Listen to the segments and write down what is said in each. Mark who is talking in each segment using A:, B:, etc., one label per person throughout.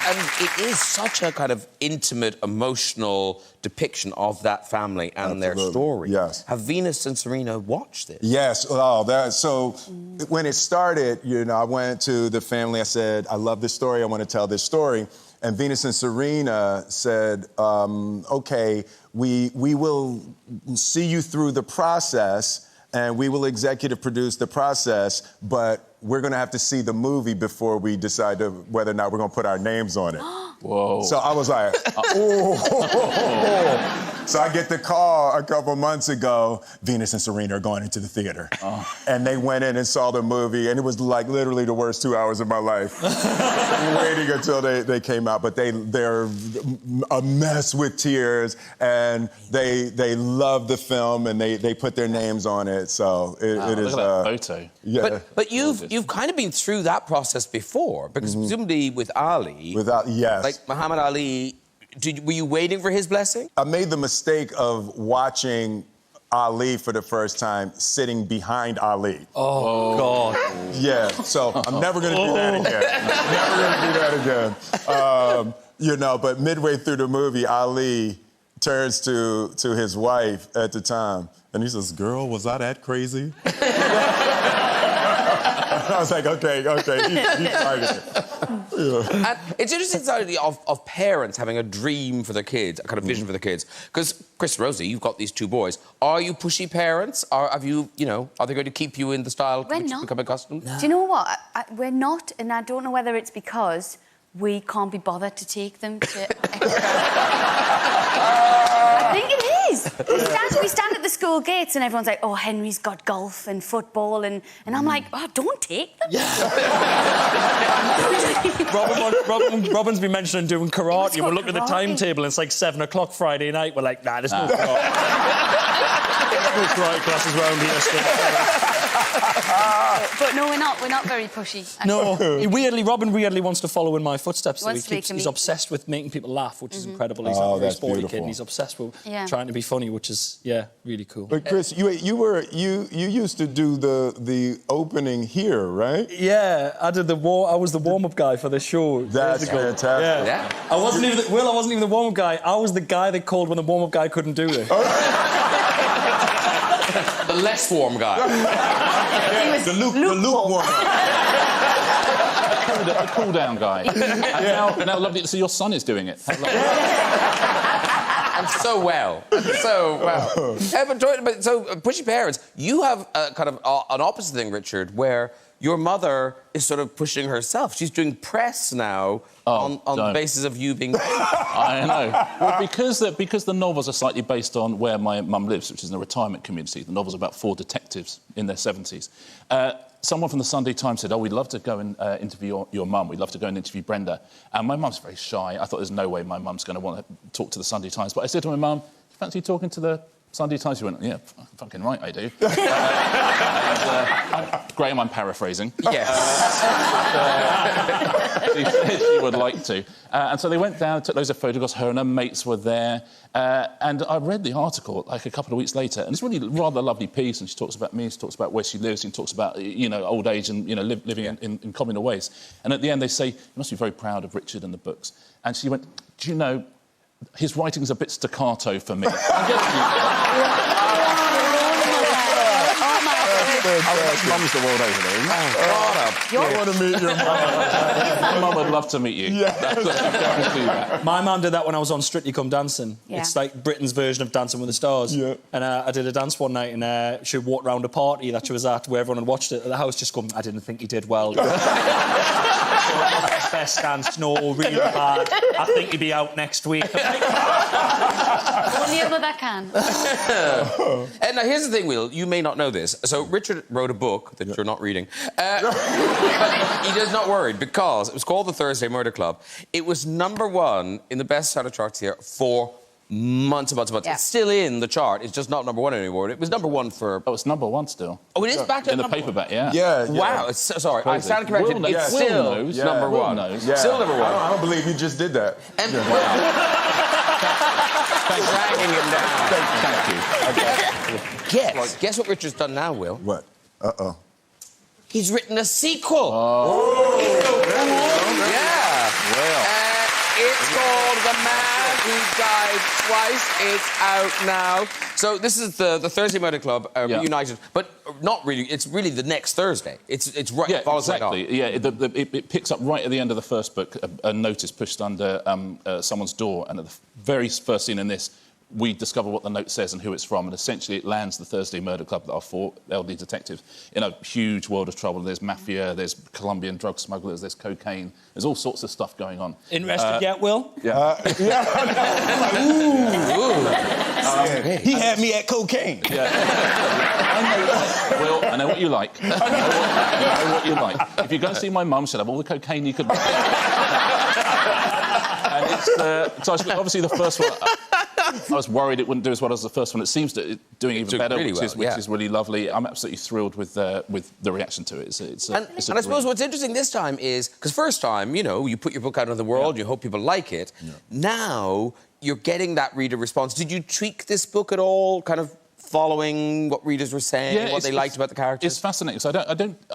A: And it is such a kind of intimate, emotional depiction of that family and their story.
B: Yes.
A: Have Venus and Serena watched this?
B: Yes. So when it started, you know, I went to the family. I said, I love this story. I want to tell this story. And Venus and Serena said, okay, we will see you through the process and we will executive produce the process, but we're going to have to see the movie before we decide whether or not we're going to put our names on it.
C: Whoa.
B: So I was like, oh. So I get the call a couple months ago, Venus and Serena are going into the theater. Oh. And they went in and saw the movie, and it was like literally the worst 2 hours of my life. Waiting until they came out, but they're a mess with tears, and they love the film, and they put their names on it, so it is...
C: Look at that photo.
B: Yeah.
A: But you've kind of been through that process before, because presumably with Ali...
B: Yes.
A: Like Muhammad Ali, were you waiting for his blessing?
B: I made the mistake of watching Ali for the first time, sitting behind Ali.
A: Oh, God.
B: Yeah, so I'm never going to do that again. Never going to do that again. You know, but midway through the movie, Ali turns to his wife at the time, and he says, "Girl, was I that crazy?" I was like, okay, he's targeted. Yeah.
A: And it's interesting the idea of parents having a dream for their kids, a kind of vision for their kids. Because, Chris and Rosie, you've got these two boys. Are you pushy parents? Or have you, are they going to keep you in the style to which you've become accustomed?
D: No. Do you know what? We're not, and I don't know whether it's because we can't be bothered to take them to extra... I think it is. We stand at the school gates and everyone's like, oh, Henry's got golf and football, and I'm like, oh, don't take them.
E: Robin's been mentioning doing karate, and we're looking at the timetable, and it's like 7 o'clock Friday night. We're like, nah, there's no karate. There's no karate classes around here still.
D: But no, we're not very pushy.
E: No, Robin weirdly wants to follow in my footsteps. He's obsessed with making people laugh, which is incredible. He's a very sporty kid, and he's obsessed with trying to be funny, which is really cool.
B: But Chris, you used to do the opening here, right?
E: Yeah, I was the warm-up guy for the show.
B: That's fantastic.
A: Yeah.
E: I wasn't even the warm-up guy. I was the guy they called when the warm-up guy couldn't do it.
A: The less warm guy.
B: The lukewarm guy.
C: The cool-down guy. And now lovely to see your son is doing it.
A: And so well. So, pushy parents, you have kind of an opposite thing, Richard, where your mother is sort of pushing herself. She's doing press now on the basis of you being...
C: I know. Well, because the novels are slightly based on where my mum lives, which is in a retirement community. The novel's about 4 detectives in their 70s. Someone from the Sunday Times said, oh, we'd love to go and interview your mum. We'd love to go and interview Brenda. And my mum's very shy. I thought there's no way my mum's going to want to talk to the Sunday Times. But I said to my mum, do you fancy talking to the Sunday Times? She went, yeah, fucking right, I do. Graham, I'm paraphrasing.
A: Yes.
C: She said she would like to. And so they went down, took loads of photographs. Her and her mates were there. And I read the article, like, a couple of weeks later, and it's really rather a lovely piece, and she talks about me, she talks about where she lives, and talks about, old age and, living in communal ways. And at the end, they say, you must be very proud of Richard and the books. And she went, do you know, his writing's a bit staccato for me. Mum's the world over there.
B: I want to meet your mum.
C: My mum would love to meet you.
B: Yeah.
E: My mum did that when I was on Strictly Come Dancing.
D: Yeah.
E: It's like Britain's version of Dancing with the Stars. Yeah. And I did a dance one night, and she walked around a party that she was at where everyone had watched it at the house, just going, I didn't think he did well. Best dance, no, really bad. I think he'd be out next week.
D: Only other that can.
A: And now, here's the thing, Will. You may not know this. So, Richard wrote a book that you're not reading. But he is not worried, because it was called The Thursday Murder Club. It was #1 in the bestseller charts here for months and months and months.
D: Yeah.
A: It's still in the chart. It's just not #1 anymore. It was #1 for...
C: Oh, it's #1 still.
A: Oh, it is back to
C: in the
A: number
C: paperback,
B: Yeah.
A: Wow. Sorry, I stand corrected.
C: Will
A: It's
C: knows.
A: still
C: Will knows.
A: #1.
C: Knows.
B: Yeah.
A: Still #1.
B: I don't believe you just did that.
A: And dragging him down. Guess what Richard's done now, Will?
B: What? Uh-oh.
A: He's written a sequel.
B: Oh.
A: Yeah.
C: Well.
A: It's called The Man Who Died Twice. It's out now. So this is the Thursday Murder Club reunited, but not really. It's really the next Thursday. It's right.
C: Yeah,
A: follows right on.
C: exactly. Yeah, it picks up right at the end of the first book. A notice pushed under someone's door, and at the very first scene in this, we discover what the note says and who it's from, and essentially it lands the Thursday Murder Club, that are 4 elderly detectives, in a huge world of trouble. There's mafia, there's Colombian drug smugglers, there's cocaine, there's all sorts of stuff going on.
E: Interested yet, Will?
C: Yeah.
B: He had me at cocaine.
C: Yeah. Will, I know what you like. I know what you like. If you go and see my mum, she'll have all the cocaine you could buy. And it's so obviously the first one. I was worried it wouldn't do as well as the first one. It seems to doing even better,
A: really
C: which is really lovely. I'm absolutely thrilled with the reaction to it.
A: And I suppose what's interesting this time is, because first time, you know, you put your book out into the world, you hope people like it. Yeah. Now you're getting that reader response. Did you tweak this book at all, kind of following what readers were saying, what they liked about the characters? It's
C: fascinating. So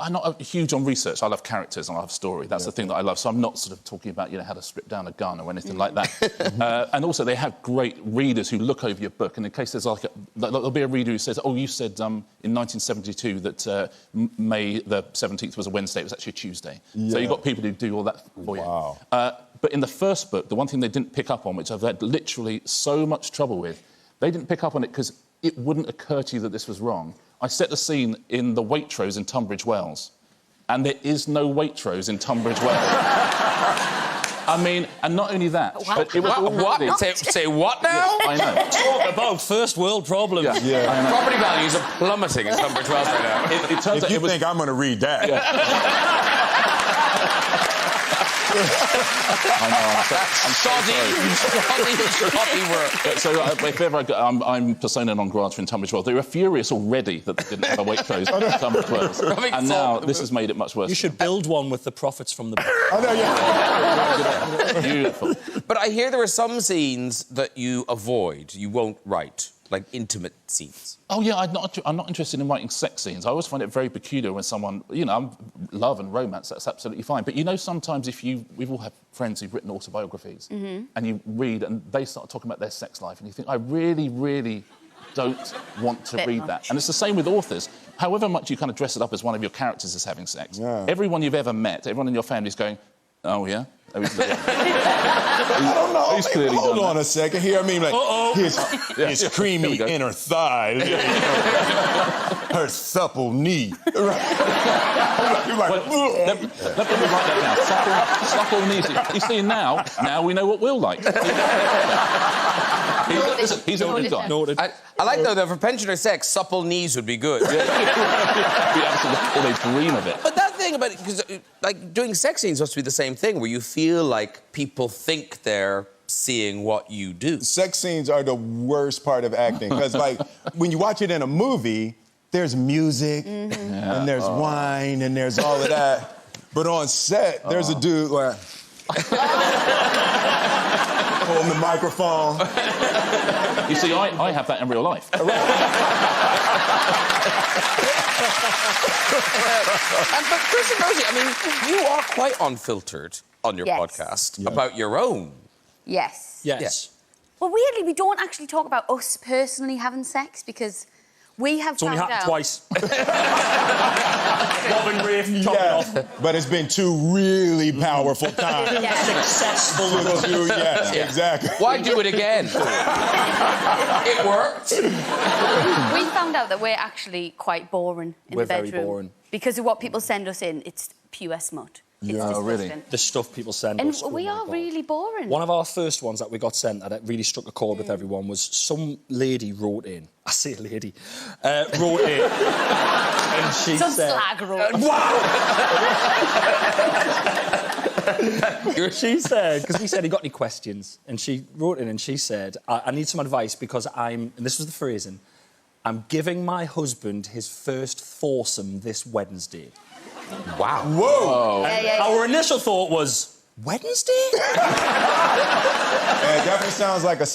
C: I'm not huge on research. I love characters and I love story. That's the thing that I love. So I'm not sort of talking about, you know, how to strip down a gun or anything like that. And also they have great readers who look over your book, and in case there's there'll be a reader who says, oh, you said in 1972 that May the 17th was a Wednesday. It was actually a Tuesday. Yeah. So you've got people who do all that for you. But in the first book, the one thing they didn't pick up on, which I've had literally so much trouble with, they didn't pick up on it because it wouldn't occur to you that this was wrong. I set the scene in the Waitrose in Tunbridge Wells, and there is no Waitrose in Tunbridge Wells. I mean, and not only that, but it was already...
A: What? Say what now?
C: I know.
E: Talk about first world problems.
A: Yeah. Property values are plummeting in Tunbridge Wells right now.
B: It turns out you think I'm going to read that.
C: Yeah. I know,
A: shoddy work.
C: So if ever I'm persona non grata in Tunbridge Wells. They were furious already that they didn't have a Waitrose in Tunbridge Wells. And now this has made it much worse.
E: You should build one with the profits from the...
B: I know, yeah.
C: Beautiful.
A: But I hear there are some scenes that you avoid, you won't write, like intimate scenes.
C: Oh, yeah, I'm not interested in writing sex scenes. I always find it very peculiar when someone, you know, love and romance, that's absolutely fine. But, you know, sometimes we've all had friends who've written autobiographies, and you read and they start talking about their sex life, and you think, I really, really don't want to read that. And it's the same with authors. However much you kind of dress it up as one of your characters is having sex, everyone you've ever met, everyone in your family is going, oh, yeah?
B: I don't know.
C: He's clearly
B: hold on a second here. I mean, like, his creamy inner thigh, her supple knee. You're like,
C: let me write that down. Supple knees. You see, now we know what Will like. He's a good guy.
A: I like, though, that for pensioner sex, supple knees would be good.
C: They dream of it.
A: But that thing about it, because, like, doing sex scenes must be the same thing, where you feel like people think they're seeing what you do.
B: Sex scenes are the worst part of acting, because, like, when you watch it in a movie, there's music, and there's wine, and there's all of that. But on set, there's a dude, like... holding the microphone.
C: You see, I have that in real life.
A: But Chris and Rosie, I mean, you are quite unfiltered on your podcast about your own.
D: Yes. Well, weirdly, we don't actually talk about us personally having sex because we have found out...
E: It's only happened twice. Robin Rafe, top it off.
B: But it's been 2 really powerful times.
E: Successful.
B: Exactly.
A: Why do it again? It worked.
D: We found out that we're actually quite boring in the bedroom.
E: We're very boring.
D: Because of what people send us in, it's pure smut.
C: Oh, really?
E: The stuff people send us.
D: And we are really boring.
E: One of our first ones that we got sent that really struck a chord with everyone was some lady wrote in. I say lady. Wrote in. And she
D: some
E: said...
D: slag wrote in.
E: Wow! She said, because we said, you got any questions? And she wrote in and she said, I need some advice because and this was the phrasing, I'm giving my husband his first foursome this Wednesday.
A: Wow.
B: Whoa!
E: Our initial thought was, Wednesday?
B: It definitely sounds like a